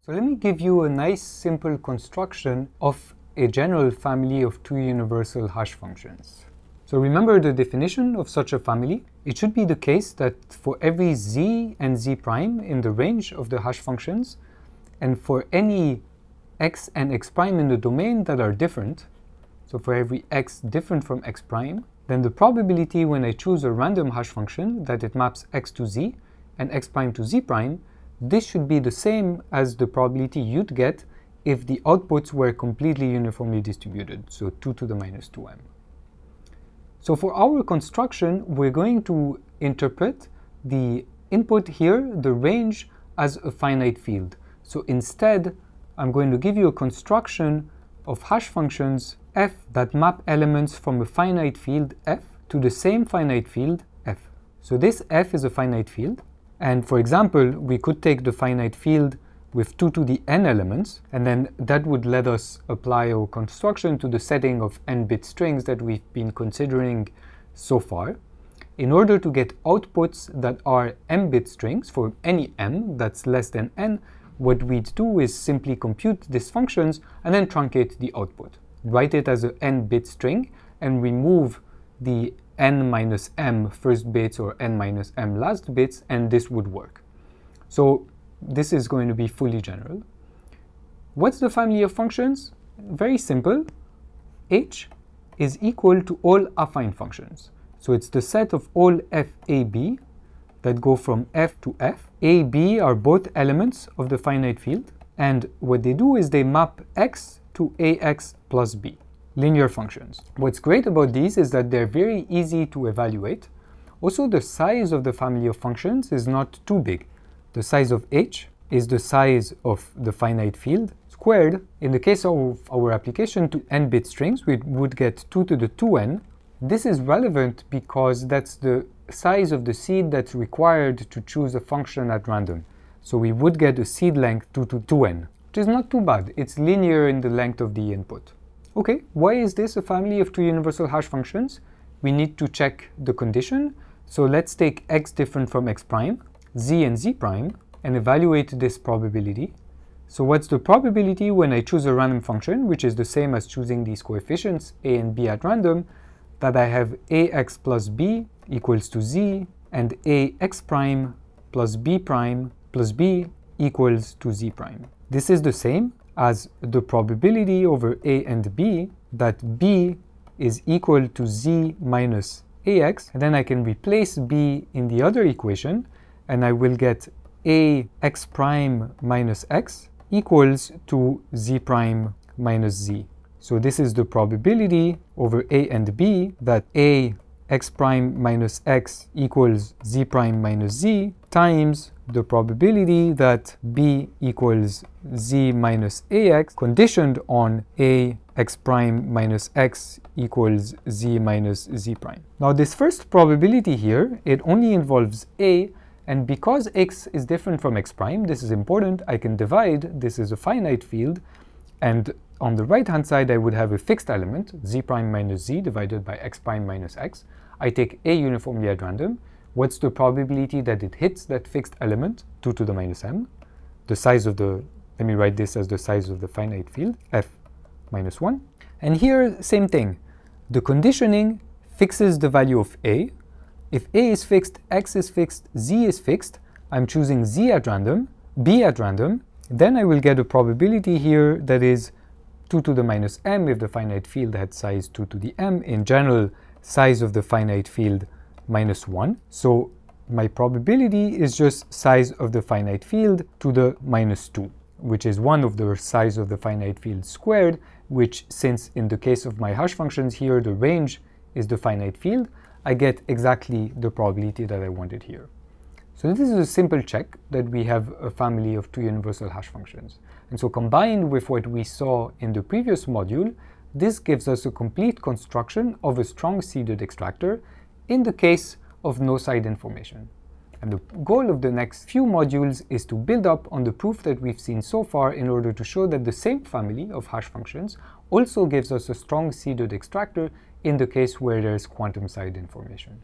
So let me give you a nice simple construction of a general family of two universal hash functions. So remember the definition of such a family. It should be the case that for every z and z prime in the range of the hash functions, and for any x and x prime in the domain that are different, so for every x different from x prime, then the probability when I choose a random hash function that it maps x to z and x prime to z prime, this should be the same as the probability you'd get if the outputs were completely uniformly distributed, so 2 to the minus 2m. So for our construction, we're going to interpret the input here, the range, as a finite field. So instead, I'm going to give you a construction of hash functions f that map elements from a finite field f to the same finite field f. So this f is a finite field. And for example, we could take the finite field with 2 to the n elements, and then that would let us apply our construction to the setting of n-bit strings that we've been considering so far. In order to get outputs that are m-bit strings for any m that's less than n, what we'd do is simply compute these functions and then truncate the output. Write it as an n-bit string and remove the n minus m first bits or n minus m last bits, and this would work. So this is going to be fully general. What's the family of functions? Very simple. H is equal to all affine functions. So it's the set of all FAB that go from f to f. A, b are both elements of the finite field, and what they do is they map x to ax plus b. Linear functions. What's great about these is that they're very easy to evaluate. Also, the size of the family of functions is not too big. The size of h is the size of the finite field squared. In the case of our application to n-bit strings, we would get 2 to the 2n. This is relevant because that's the size of the seed that's required to choose a function at random. So we would get a seed length 2 to 2n, which is not too bad. It's linear in the length of the input. Okay, why is this a family of two universal hash functions? We need to check the condition. So let's take x different from x prime, z and z prime, and evaluate this probability. So what's the probability when I choose a random function, which is the same as choosing these coefficients a and b at random, that I have ax plus b equals to z, and ax prime plus b equals to z prime. This is the same as the probability over a and b that b is equal to z minus ax, and then I can replace b in the other equation, and I will get ax prime minus x equals to z prime minus z. So this is the probability over a and b that ax prime minus x equals z prime minus z times the probability that b equals z minus ax conditioned on ax prime minus x equals z minus z prime. Now this first probability here, it only involves a, and because x is different from x prime, this is important, I can divide, this is a finite field, and on the right hand side I would have a fixed element, z prime minus z divided by x prime minus x. I take a uniformly at random. What's the probability that it hits that fixed element? 2 to the minus m. The size of the, let me write this as the size of the finite field, f minus 1. And here, same thing. The conditioning fixes the value of a. If a is fixed, x is fixed, z is fixed, I'm choosing z at random, b at random, then I will get a probability here that is 2 to the minus m if the finite field had size 2 to the m. In general, size of the finite field minus 1. So my probability is just size of the finite field to the minus 2, which is 1 of the size of the finite field squared, which, since in the case of my hash functions here, the range is the finite field, I get exactly the probability that I wanted here. So this is a simple check that we have a family of two universal hash functions. And so combined with what we saw in the previous module, this gives us a complete construction of a strong seeded extractor in the case of no side information. And the goal of the next few modules is to build up on the proof that we've seen so far in order to show that the same family of hash functions also gives us a strong seeded extractor in the case where there's quantum side information.